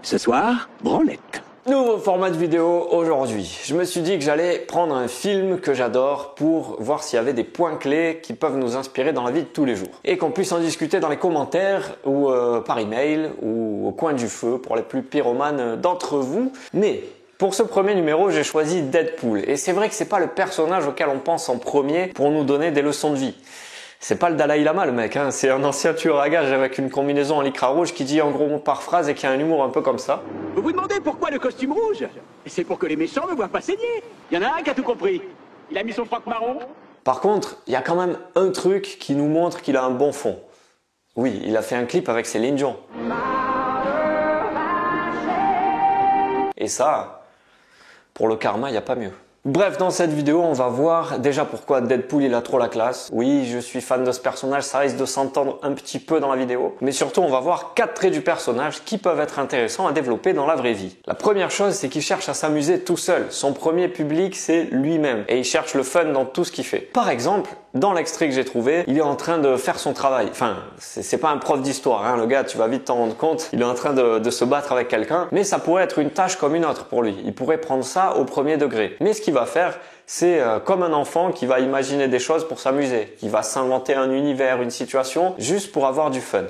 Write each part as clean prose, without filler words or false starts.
Ce soir, branlette. Nouveau format de vidéo aujourd'hui. Je me suis dit que j'allais prendre un film que j'adore pour voir s'il y avait des points clés qui peuvent nous inspirer dans la vie de tous les jours. Et qu'on puisse en discuter dans les commentaires ou par email ou au coin du feu pour les plus pyromanes d'entre vous. Mais pour ce premier numéro, j'ai choisi Deadpool. Et c'est vrai que c'est pas le personnage auquel on pense en premier pour nous donner des leçons de vie. C'est pas le Dalai Lama le mec, hein. C'est un ancien tueur à gages avec une combinaison en lycra rouge qui dit en gros mots par phrase et qui a un humour un peu comme ça. Vous vous demandez pourquoi le costume rouge? C'est pour que les méchants ne voient pas saigner. Il y en a un qui a tout compris. Il a mis son froc marron. Par contre, il y a quand même un truc qui nous montre qu'il a un bon fond. Oui, il a fait un clip avec Céline Dion. Et ça, pour le karma, il n'y a pas mieux. Bref, dans cette vidéo, on va voir déjà pourquoi Deadpool il a trop la classe. Oui, je suis fan de ce personnage, ça risque de s'entendre un petit peu dans la vidéo. Mais surtout, on va voir 4 traits du personnage qui peuvent être intéressants à développer dans la vraie vie. La première chose, c'est qu'il cherche à s'amuser tout seul. Son premier public, c'est lui-même. Et il cherche le fun dans tout ce qu'il fait. Par exemple, dans l'extrait que j'ai trouvé, il est en train de faire son travail. Enfin, c'est pas un prof d'histoire, hein, le gars, tu vas vite t'en rendre compte. Il est en train de se battre avec quelqu'un. Mais ça pourrait être une tâche comme une autre pour lui. Il pourrait prendre ça au premier degré. Mais ce qu'il va faire, c'est comme un enfant qui va imaginer des choses pour s'amuser, qui va s'inventer un univers, une situation, juste pour avoir du fun.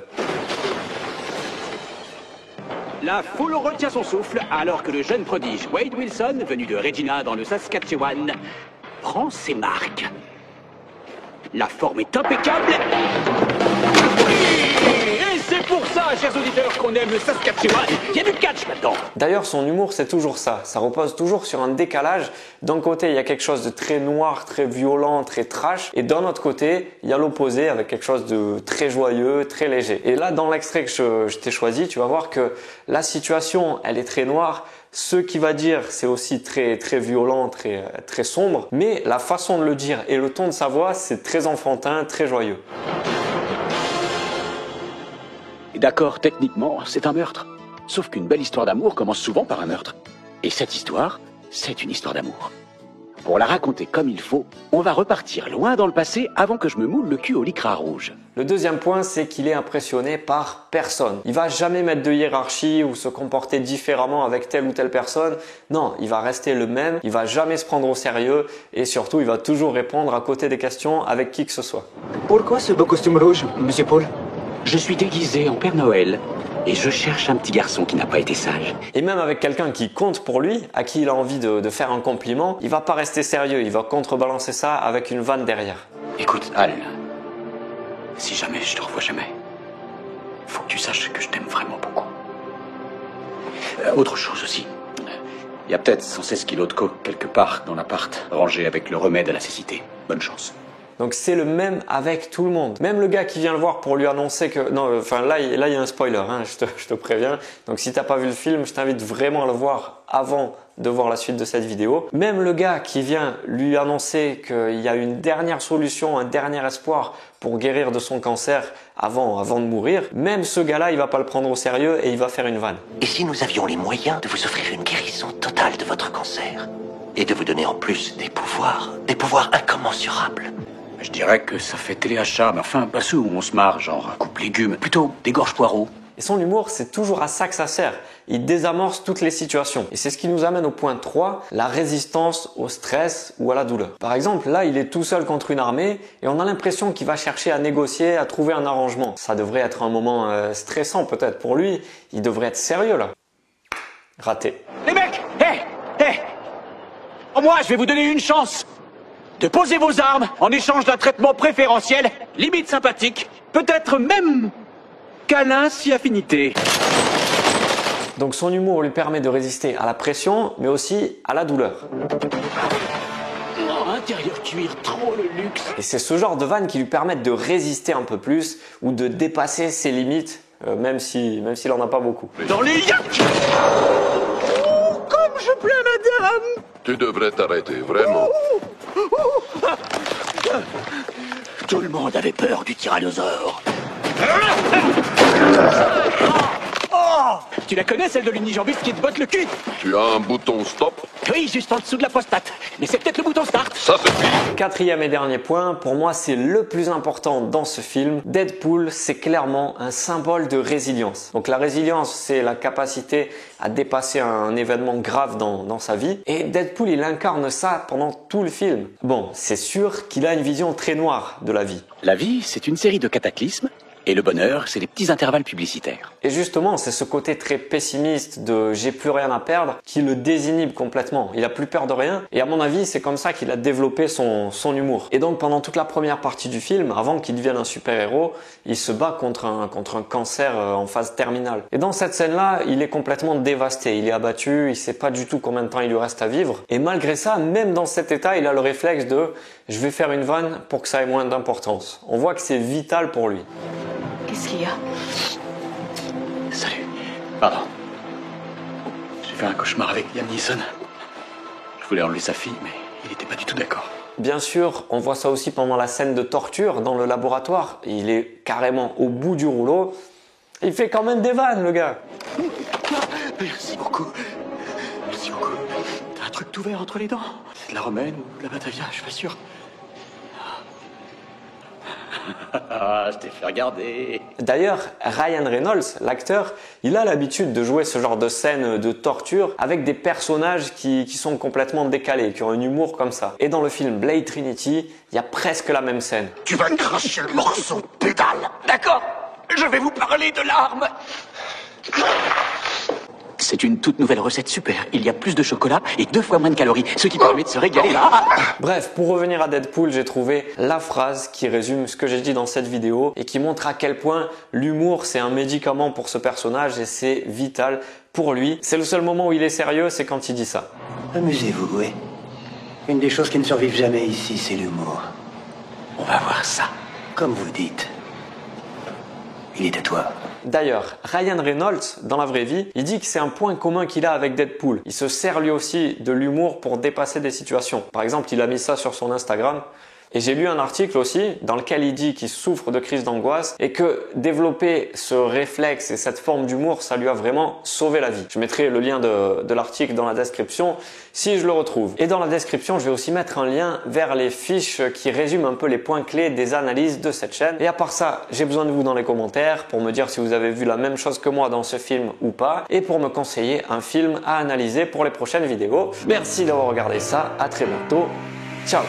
La foule retient son souffle alors que le jeune prodige Wade Wilson, venu de Regina dans le Saskatchewan, prend ses marques. La forme est impeccable. Et c'est pour ça, chers auditeurs, qu'on aime le Saskatchewan. Il y a du catch là-dedans. D'ailleurs, son humour, c'est toujours ça. Ça repose toujours sur un décalage. D'un côté, il y a quelque chose de très noir, très violent, très trash. Et d'un autre côté, il y a l'opposé avec quelque chose de très joyeux, très léger. Et là, dans l'extrait que je t'ai choisi, tu vas voir que la situation, elle est très noire. Ce qu'il va dire, c'est aussi très violent, très sombre. Mais la façon de le dire et le ton de sa voix, c'est très enfantin, très joyeux. D'accord, techniquement, c'est un meurtre. Sauf qu'une belle histoire d'amour commence souvent par un meurtre. Et cette histoire, c'est une histoire d'amour. Pour la raconter comme il faut, on va repartir loin dans le passé avant que je me moule le cul au lycra rouge. Le deuxième point, c'est qu'il est impressionné par personne. Il va jamais mettre de hiérarchie ou se comporter différemment avec telle ou telle personne. Non, il va rester le même, il va jamais se prendre au sérieux et surtout, il va toujours répondre à côté des questions avec qui que ce soit. Pourquoi ce beau costume rouge, monsieur Paul? Je suis déguisé en Père Noël et je cherche un petit garçon qui n'a pas été sage. Et même avec quelqu'un qui compte pour lui, à qui il a envie de faire un compliment, il va pas rester sérieux, il va contrebalancer ça avec une vanne derrière. Écoute, Al, si jamais je te revois jamais, faut que tu saches que je t'aime vraiment beaucoup. Autre chose aussi, il y a peut-être 116 kilos de coke quelque part dans l'appart, rangé avec le remède à la cécité. Bonne chance. Donc c'est le même avec tout le monde. Même le gars qui vient le voir pour lui annoncer que... Non, enfin là il y a un spoiler, hein, je te préviens. Donc si t'as pas vu le film, je t'invite vraiment à le voir avant de voir la suite de cette vidéo. Même le gars qui vient lui annoncer qu'il y a une dernière solution, un dernier espoir pour guérir de son cancer avant de mourir, même ce gars-là, il va pas le prendre au sérieux et il va faire une vanne. Et si nous avions les moyens de vous offrir une guérison totale de votre cancer et de vous donner en plus des pouvoirs incommensurables? Je dirais que ça fait téléachat, mais enfin, pas ceux où on se marre, genre un coupe légumes, plutôt des gorges poireaux. Et son humour, c'est toujours à ça que ça sert. Il désamorce toutes les situations. Et c'est ce qui nous amène au point 3, la résistance au stress ou à la douleur. Par exemple, là, il est tout seul contre une armée et on a l'impression qu'il va chercher à négocier, à trouver un arrangement. Ça devrait être un moment stressant peut-être pour lui. Il devrait être sérieux là. Raté. Les mecs, hé moi, je vais vous donner une chance de poser vos armes en échange d'un traitement préférentiel, limite sympathique, peut-être même câlin si affinité. Donc son humour lui permet de résister à la pression, mais aussi à la douleur. Oh, intérieur cuir, trop le luxe. Et c'est ce genre de vannes qui lui permettent de résister un peu plus ou de dépasser ses limites, même s'il en a pas beaucoup. Dans les yaks. Oh, comme je plains madame. Tu devrais t'arrêter, vraiment. Tout le monde avait peur du tyrannosaure. Oh Tu la connais, celle de l'unijambiste qui te botte le cul? Tu as un bouton stop? Oui, juste en dessous de la prostate. Mais c'est peut-être le bouton start. Ça suffit. Quatrième et dernier point, pour moi c'est le plus important dans ce film. Deadpool, c'est clairement un symbole de résilience. Donc la résilience, c'est la capacité à dépasser un événement grave dans sa vie. Et Deadpool, il incarne ça pendant tout le film. Bon, c'est sûr qu'il a une vision très noire de la vie. La vie, c'est une série de cataclysmes. Et le bonheur, c'est des petits intervalles publicitaires. Et justement, c'est ce côté très pessimiste de j'ai plus rien à perdre qui le désinhibe complètement. Il a plus peur de rien. Et à mon avis, c'est comme ça qu'il a développé son humour. Et donc, pendant toute la première partie du film, avant qu'il devienne un super-héros, il se bat contre un cancer en phase terminale. Et dans cette scène-là, il est complètement dévasté. Il est abattu, il sait pas du tout combien de temps il lui reste à vivre. Et malgré ça, même dans cet état, il a le réflexe de je vais faire une vanne pour que ça ait moins d'importance. On voit que c'est vital pour lui. Qu'est-ce qu'il y a? Salut. Pardon. J'ai fait un cauchemar avec Liam Neeson. Je voulais enlever sa fille, mais il n'était pas du tout d'accord. Bien sûr, on voit ça aussi pendant la scène de torture dans le laboratoire. Il est carrément au bout du rouleau. Il fait quand même des vannes, le gars. Merci beaucoup. Merci beaucoup. T'as un truc tout vert entre les dents? C'est de la romaine ou de la Batavia, je suis pas sûr. Ah, je t'ai fait regarder. D'ailleurs, Ryan Reynolds, l'acteur, il a l'habitude de jouer ce genre de scène de torture avec des personnages qui sont complètement décalés, qui ont un humour comme ça. Et dans le film Blade Trinity, il y a presque la même scène. Tu vas cracher le morceau de pédale. D'accord, je vais vous parler de l'arme. C'est une toute nouvelle recette super. Il y a plus de chocolat et 2 fois moins de calories, ce qui permet de se régaler là. Bref, pour revenir à Deadpool, j'ai trouvé la phrase qui résume ce que j'ai dit dans cette vidéo et qui montre à quel point l'humour c'est un médicament pour ce personnage et c'est vital pour lui. C'est le seul moment où il est sérieux, c'est quand il dit ça. Amusez-vous, oui. Une des choses qui ne survivent jamais ici, c'est l'humour. On va voir ça. Comme vous le dites. Il est à toi. D'ailleurs, Ryan Reynolds, dans la vraie vie, il dit que c'est un point commun qu'il a avec Deadpool. Il se sert lui aussi de l'humour pour dépasser des situations. Par exemple, il a mis ça sur son Instagram. Et j'ai lu un article aussi dans lequel il dit qu'il souffre de crise d'angoisse et que développer ce réflexe et cette forme d'humour, ça lui a vraiment sauvé la vie. Je mettrai le lien de l'article dans la description si je le retrouve. Et dans la description, je vais aussi mettre un lien vers les fiches qui résument un peu les points clés des analyses de cette chaîne. Et à part ça, j'ai besoin de vous dans les commentaires pour me dire si vous avez vu la même chose que moi dans ce film ou pas et pour me conseiller un film à analyser pour les prochaines vidéos. Merci d'avoir regardé ça, à très bientôt. Ciao!